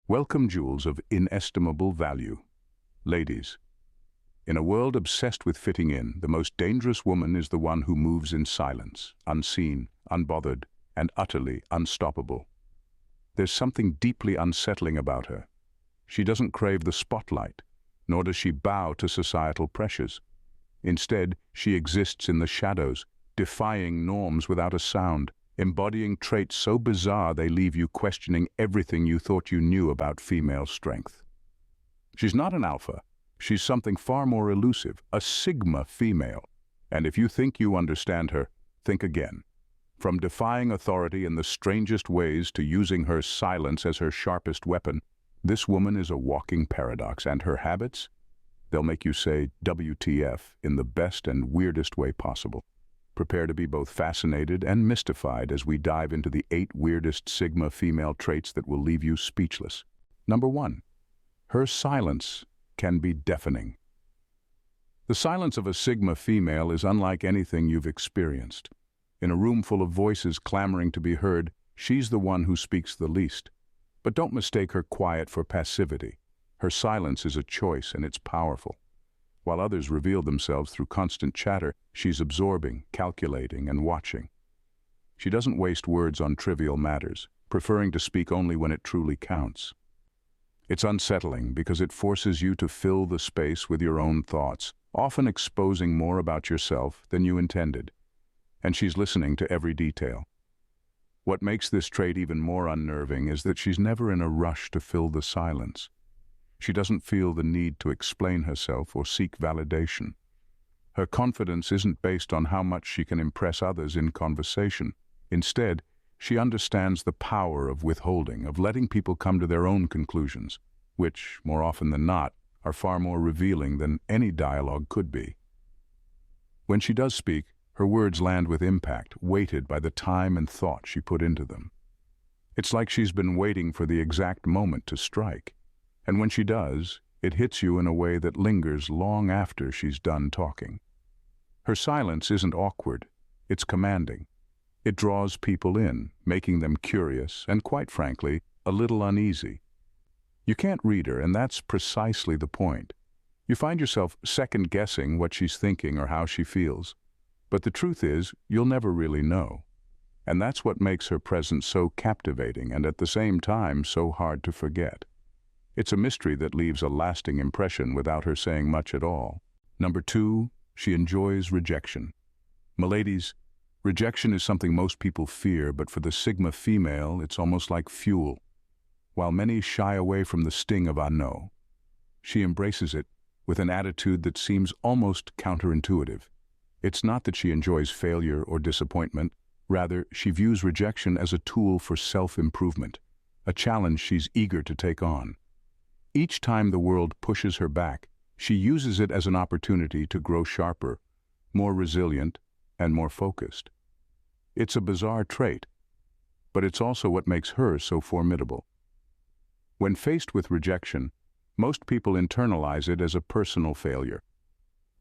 Welcome, jewels of inestimable value. Ladies, in a world obsessed with fitting in, the most dangerous woman is the one who moves in silence, unseen, unbothered, and utterly unstoppable. There's something deeply unsettling about her. She doesn't crave the spotlight, nor does she bow to societal pressures. Instead, she exists in the shadows, defying norms without a sound, embodying traits so bizarre they leave you questioning everything you thought you knew about female strength. She's not an alpha. She's something far more elusive, a sigma female. And if you think you understand her, think again. From defying authority in the strangest ways to using her silence as her sharpest weapon, this woman is a walking paradox, and her habits? They'll make you say WTF in the best and weirdest way possible. Prepare to be both fascinated and mystified as we dive into the 8 weirdest sigma female traits that will leave you speechless. Number 1. Her silence can be deafening. The silence of a sigma female is unlike anything you've experienced. In a room full of voices clamoring to be heard, she's the one who speaks the least. But don't mistake her quiet for passivity. Her silence is a choice, and it's powerful. While others reveal themselves through constant chatter, she's absorbing, calculating, and watching. She doesn't waste words on trivial matters, preferring to speak only when it truly counts. It's unsettling because it forces you to fill the space with your own thoughts, often exposing more about yourself than you intended. And she's listening to every detail. What makes this trait even more unnerving is that she's never in a rush to fill the silence. She doesn't feel the need to explain herself or seek validation. Her confidence isn't based on how much she can impress others in conversation. Instead, she understands the power of withholding, of letting people come to their own conclusions, which, more often than not, are far more revealing than any dialogue could be. When she does speak, her words land with impact, weighted by the time and thought she put into them. It's like she's been waiting for the exact moment to strike. And when she does, it hits you in a way that lingers long after she's done talking. Her silence isn't awkward, it's commanding. It draws people in, making them curious and, quite frankly, a little uneasy. You can't read her, and that's precisely the point. You find yourself second-guessing what she's thinking or how she feels. But the truth is, you'll never really know. And that's what makes her presence so captivating and at the same time so hard to forget. It's a mystery that leaves a lasting impression without her saying much at all. Number 2, she enjoys rejection. M'ladies, rejection is something most people fear, but for the sigma female, it's almost like fuel. While many shy away from the sting of "I know," she embraces it with an attitude that seems almost counterintuitive. It's not that she enjoys failure or disappointment. Rather, she views rejection as a tool for self-improvement, a challenge she's eager to take on. Each time the world pushes her back, she uses it as an opportunity to grow sharper, more resilient, and more focused. It's a bizarre trait, but it's also what makes her so formidable. When faced with rejection, most people internalize it as a personal failure.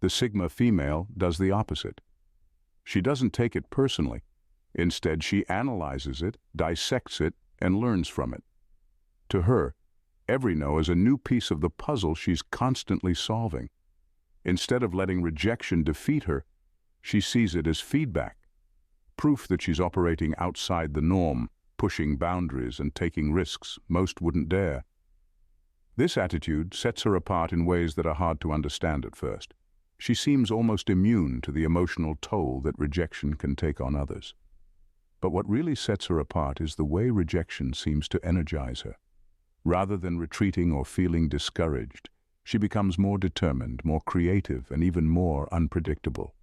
The sigma female does the opposite. She doesn't take it personally. Instead, she analyzes it, dissects it, and learns from it. To her, every no is a new piece of the puzzle she's constantly solving. Instead of letting rejection defeat her, she sees it as feedback, proof that she's operating outside the norm, pushing boundaries and taking risks most wouldn't dare. This attitude sets her apart in ways that are hard to understand at first. She seems almost immune to the emotional toll that rejection can take on others. But what really sets her apart is the way rejection seems to energize her. Rather than retreating or feeling discouraged, she becomes more determined, more creative, and even more unpredictable.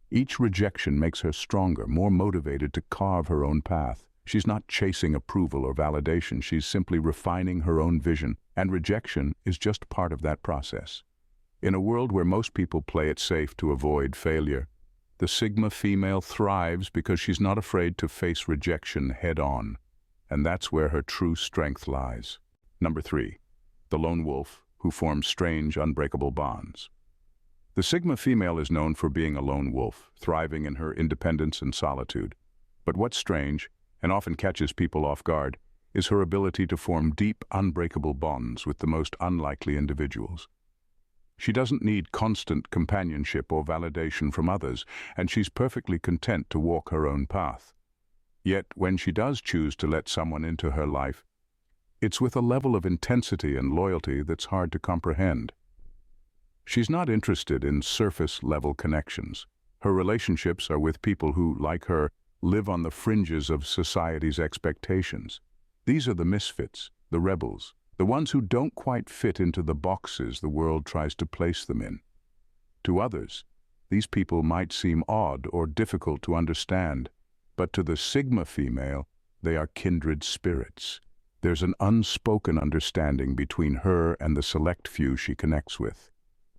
Each rejection makes her stronger, more motivated to carve her own path. She's not chasing approval or validation, she's simply refining her own vision, and rejection is just part of that process. In a world where most people play it safe to avoid failure, the sigma female thrives because she's not afraid to face rejection head-on, and that's where her true strength lies. Number 3, the lone wolf who forms strange, unbreakable bonds. The sigma female is known for being a lone wolf, thriving in her independence and solitude. But what's strange, and often catches people off guard, is her ability to form deep, unbreakable bonds with the most unlikely individuals. She doesn't need constant companionship or validation from others, and she's perfectly content to walk her own path. Yet, when she does choose to let someone into her life, it's with a level of intensity and loyalty that's hard to comprehend. She's not interested in surface-level connections. Her relationships are with people who, like her, live on the fringes of society's expectations. These are the misfits, the rebels, the ones who don't quite fit into the boxes the world tries to place them in. To others, these people might seem odd or difficult to understand, but to the Sigma female, they are kindred spirits. There's an unspoken understanding between her and the select few she connects with.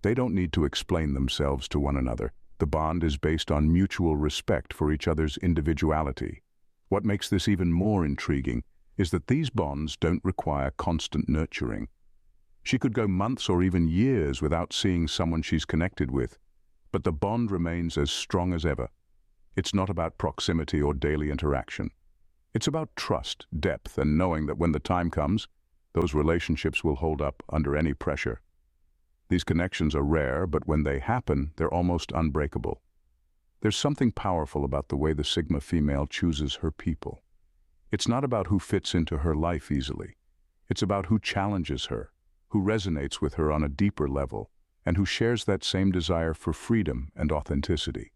They don't need to explain themselves to one another. The bond is based on mutual respect for each other's individuality. What makes this even more intriguing is that these bonds don't require constant nurturing. She could go months or even years without seeing someone she's connected with, but the bond remains as strong as ever. It's not about proximity or daily interaction. It's about trust, depth, and knowing that when the time comes, those relationships will hold up under any pressure. These connections are rare, but when they happen, they're almost unbreakable. There's something powerful about the way the Sigma female chooses her people. It's not about who fits into her life easily. It's about who challenges her, who resonates with her on a deeper level, and who shares that same desire for freedom and authenticity.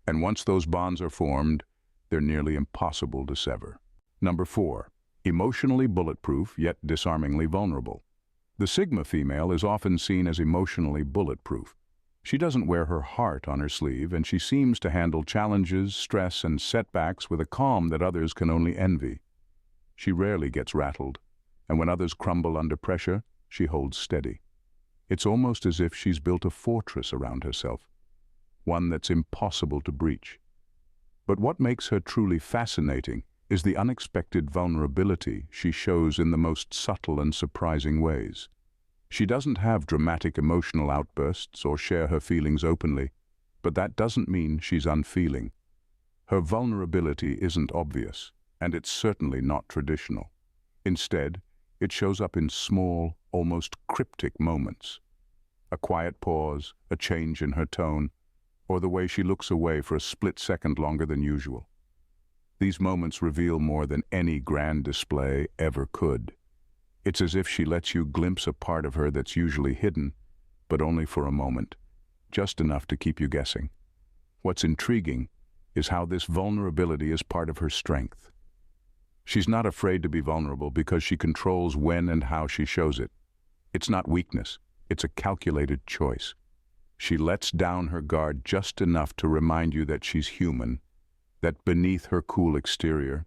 And once those bonds are formed, they're nearly impossible to sever. Number 4, emotionally bulletproof yet disarmingly vulnerable. The Sigma female is often seen as emotionally bulletproof. She doesn't wear her heart on her sleeve, and she seems to handle challenges, stress, and setbacks with a calm that others can only envy. She rarely gets rattled, and when others crumble under pressure, she holds steady. It's almost as if she's built a fortress around herself, one that's impossible to breach. But what makes her truly fascinating is the unexpected vulnerability she shows in the most subtle and surprising ways. She doesn't have dramatic emotional outbursts or share her feelings openly, but that doesn't mean she's unfeeling. Her vulnerability isn't obvious, and it's certainly not traditional. Instead, it shows up in small, almost cryptic moments. A quiet pause, a change in her tone, or the way she looks away for a split second longer than usual. These moments reveal more than any grand display ever could. It's as if she lets you glimpse a part of her that's usually hidden, but only for a moment, just enough to keep you guessing. What's intriguing is how this vulnerability is part of her strength. She's not afraid to be vulnerable because she controls when and how she shows it. It's not weakness, it's a calculated choice. She lets down her guard just enough to remind you that she's human, that beneath her cool exterior,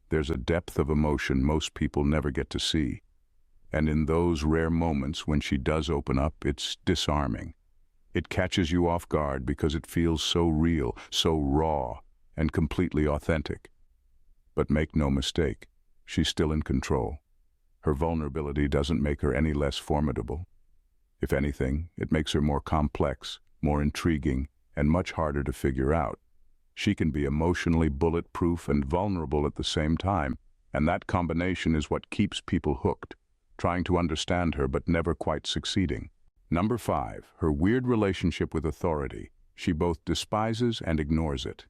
there's a depth of emotion most people never get to see. And in those rare moments when she does open up, it's disarming. It catches you off guard because it feels so real, so raw, and completely authentic. But make no mistake, she's still in control. Her vulnerability doesn't make her any less formidable. If anything, it makes her more complex, more intriguing, and much harder to figure out. She can be emotionally bulletproof and vulnerable at the same time, and that combination is what keeps people hooked, trying to understand her but never quite succeeding. Number 5, her weird relationship with authority. She both despises and ignores it.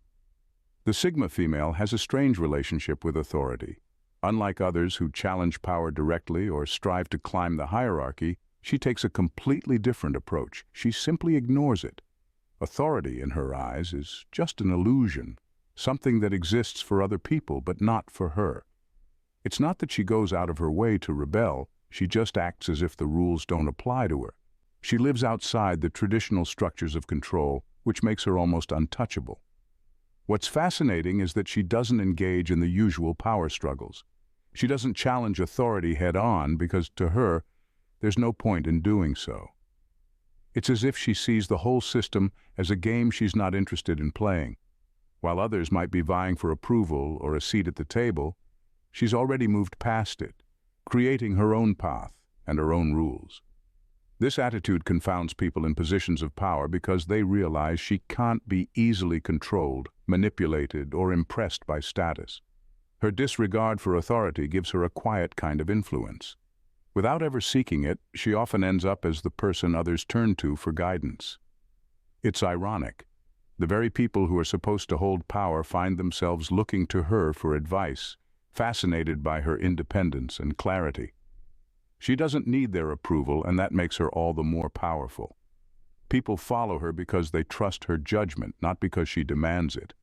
The Sigma female has a strange relationship with authority. Unlike others who challenge power directly or strive to climb the hierarchy, she takes a completely different approach. She simply ignores it. Authority, in her eyes, is just an illusion, something that exists for other people but not for her. It's not that she goes out of her way to rebel, she just acts as if the rules don't apply to her. She lives outside the traditional structures of control, which makes her almost untouchable. What's fascinating is that she doesn't engage in the usual power struggles. She doesn't challenge authority head-on because, to her, there's no point in doing so. It's as if she sees the whole system as a game she's not interested in playing. While others might be vying for approval or a seat at the table, she's already moved past it, creating her own path and her own rules. This attitude confounds people in positions of power because they realize she can't be easily controlled, manipulated, or impressed by status. Her disregard for authority gives her a quiet kind of influence. Without ever seeking it, she often ends up as the person others turn to for guidance. It's ironic. The very people who are supposed to hold power find themselves looking to her for advice, fascinated by her independence and clarity. She doesn't need their approval, and that makes her all the more powerful. People follow her because they trust her judgment, not because she demands it.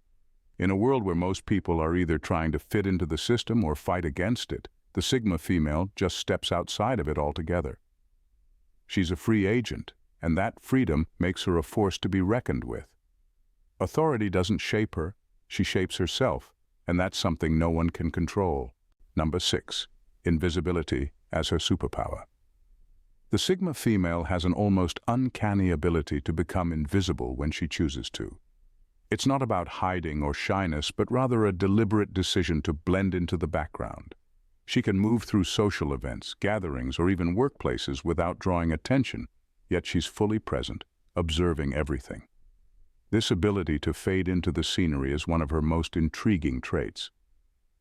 In a world where most people are either trying to fit into the system or fight against it, the Sigma female just steps outside of it altogether. She's a free agent, and that freedom makes her a force to be reckoned with. Authority doesn't shape her, she shapes herself, and that's something no one can control. Number 6. Invisibility as her superpower. The Sigma female has an almost uncanny ability to become invisible when she chooses to. It's not about hiding or shyness, but rather a deliberate decision to blend into the background. She can move through social events, gatherings, or even workplaces without drawing attention, yet she's fully present, observing everything. This ability to fade into the scenery is one of her most intriguing traits.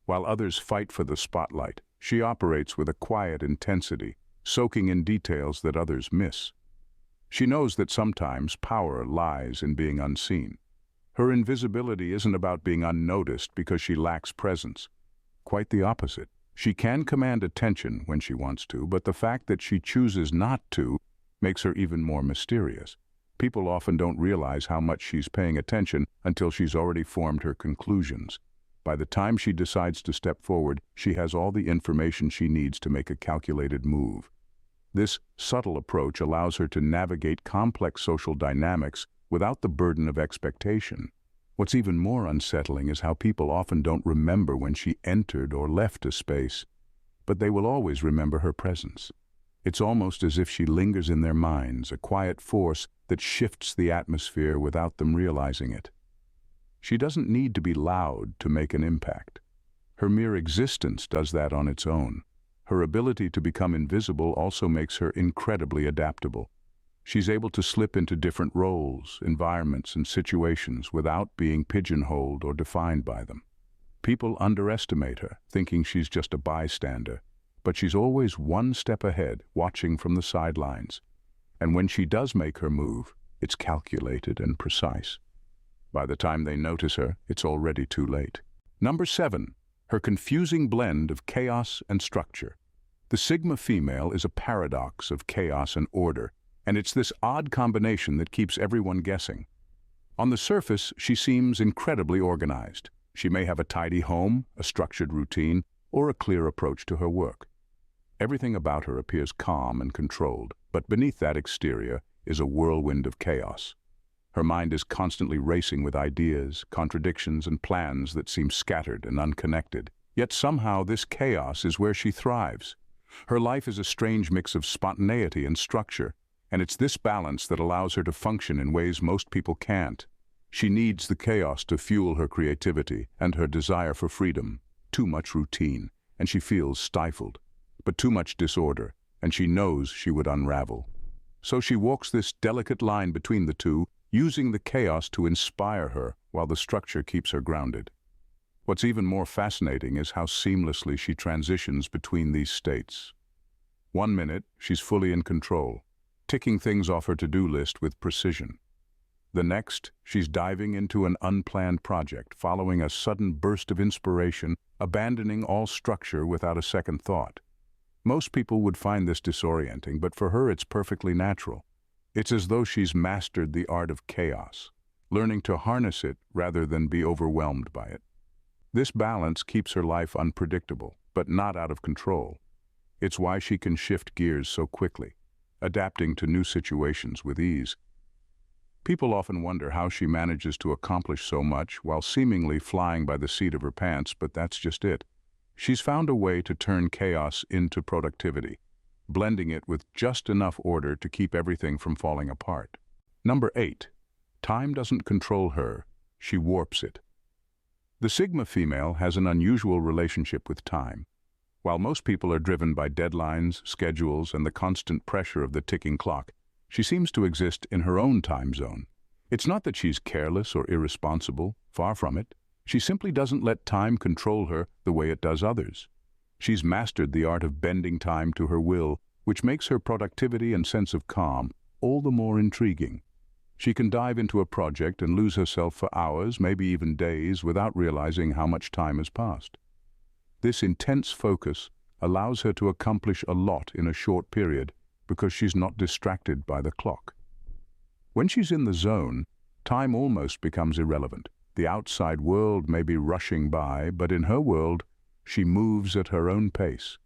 While others fight for the spotlight, she operates with a quiet intensity, soaking in details that others miss. She knows that sometimes power lies in being unseen. Her invisibility isn't about being unnoticed because she lacks presence. Quite the opposite. She can command attention when she wants to, but the fact that she chooses not to makes her even more mysterious. People often don't realize how much she's paying attention until she's already formed her conclusions. By the time she decides to step forward, she has all the information she needs to make a calculated move. This subtle approach allows her to navigate complex social dynamics without the burden of expectation. What's even more unsettling is how people often don't remember when she entered or left a space, but they will always remember her presence. It's almost as if she lingers in their minds, a quiet force that shifts the atmosphere without them realizing it. She doesn't need to be loud to make an impact. Her mere existence does that on its own. Her ability to become invisible also makes her incredibly adaptable. She's able to slip into different roles, environments, and situations without being pigeonholed or defined by them. People underestimate her, thinking she's just a bystander, but she's always one step ahead, watching from the sidelines. And when she does make her move, it's calculated and precise. By the time they notice her, it's already too late. Number 7. Her confusing blend of chaos and structure. The Sigma female is a paradox of chaos and order, and it's this odd combination that keeps everyone guessing. On the surface, she seems incredibly organized. She may have a tidy home, a structured routine, or a clear approach to her work. Everything about her appears calm and controlled, but beneath that exterior is a whirlwind of chaos. Her mind is constantly racing with ideas, contradictions, and plans that seem scattered and unconnected. Yet somehow this chaos is where she thrives. Her life is a strange mix of spontaneity and structure, and it's this balance that allows her to function in ways most people can't. She needs the chaos to fuel her creativity and her desire for freedom. Too much routine, and she feels stifled. But too much disorder, and she knows she would unravel. So she walks this delicate line between the two, using the chaos to inspire her while the structure keeps her grounded. What's even more fascinating is how seamlessly she transitions between these states. 1 minute, she's fully in control, ticking things off her to-do list with precision. The next, she's diving into an unplanned project, following a sudden burst of inspiration, abandoning all structure without a second thought. Most people would find this disorienting, but for her it's perfectly natural. It's as though she's mastered the art of chaos, learning to harness it rather than be overwhelmed by it. This balance keeps her life unpredictable, but not out of control. It's why she can shift gears so quickly, adapting to new situations with ease. People often wonder how she manages to accomplish so much while seemingly flying by the seat of her pants, but that's just it. She's found a way to turn chaos into productivity, blending it with just enough order to keep everything from falling apart. Number 8. Time doesn't control her, she warps it. The Sigma female has an unusual relationship with time. While most people are driven by deadlines, schedules, and the constant pressure of the ticking clock, she seems to exist in her own time zone. It's not that she's careless or irresponsible, far from it. She simply doesn't let time control her the way it does others. She's mastered the art of bending time to her will, which makes her productivity and sense of calm all the more intriguing. She can dive into a project and lose herself for hours, maybe even days, without realizing how much time has passed. This intense focus allows her to accomplish a lot in a short period because she's not distracted by the clock. When she's in the zone, time almost becomes irrelevant. The outside world may be rushing by, but in her world, she moves at her own pace.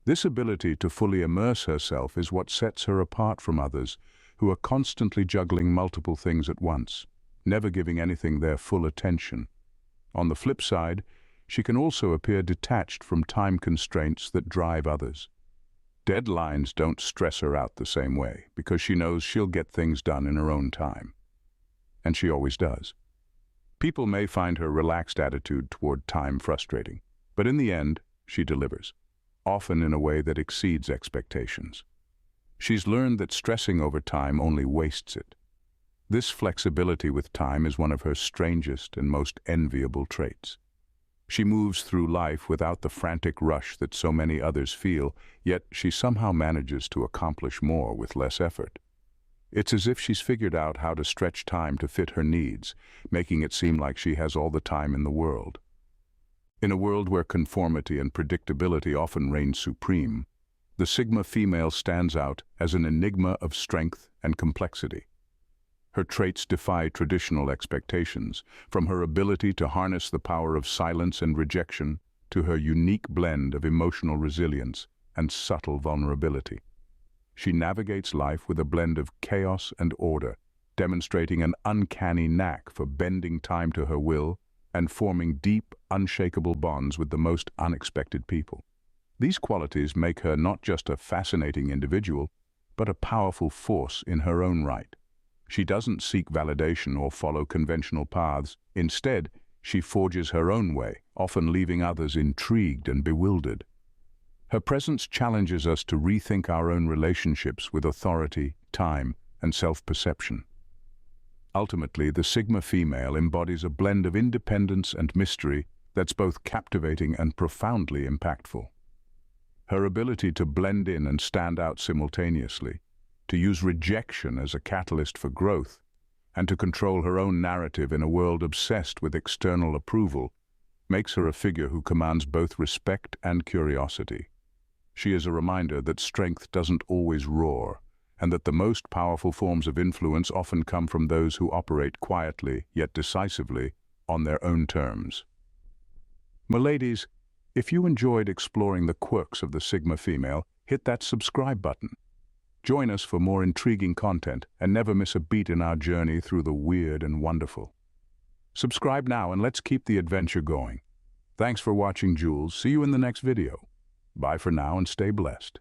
This ability to fully immerse herself is what sets her apart from others who are constantly juggling multiple things at once, never giving anything their full attention. On the flip side, she can also appear detached from time constraints that drive others. Deadlines don't stress her out the same way because she knows she'll get things done in her own time. And she always does. People may find her relaxed attitude toward time frustrating, but in the end, she delivers, often in a way that exceeds expectations. She's learned that stressing over time only wastes it. This flexibility with time is one of her strangest and most enviable traits. She moves through life without the frantic rush that so many others feel, yet she somehow manages to accomplish more with less effort. It's as if she's figured out how to stretch time to fit her needs, making it seem like she has all the time in the world. In a world where conformity and predictability often reign supreme, the Sigma female stands out as an enigma of strength and complexity. Her traits defy traditional expectations, from her ability to harness the power of silence and rejection to her unique blend of emotional resilience and subtle vulnerability. She navigates life with a blend of chaos and order, demonstrating an uncanny knack for bending time to her will and forming deep, unshakable bonds with the most unexpected people. These qualities make her not just a fascinating individual, but a powerful force in her own right. She doesn't seek validation or follow conventional paths. Instead, she forges her own way, often leaving others intrigued and bewildered. Her presence challenges us to rethink our own relationships with authority, time, and self-perception. Ultimately, the Sigma female embodies a blend of independence and mystery that's both captivating and profoundly impactful. Her ability to blend in and stand out simultaneously, to use rejection as a catalyst for growth, and to control her own narrative in a world obsessed with external approval, makes her a figure who commands both respect and curiosity. She is a reminder that strength doesn't always roar, and that the most powerful forms of influence often come from those who operate quietly, yet decisively, on their own terms. M'ladies, if you enjoyed exploring the quirks of the Sigma female, hit that subscribe button. Join us for more intriguing content and never miss a beat in our journey through the weird and wonderful. Subscribe now and let's keep the adventure going. Thanks for watching, Jules. See you in the next video. Bye for now and stay blessed.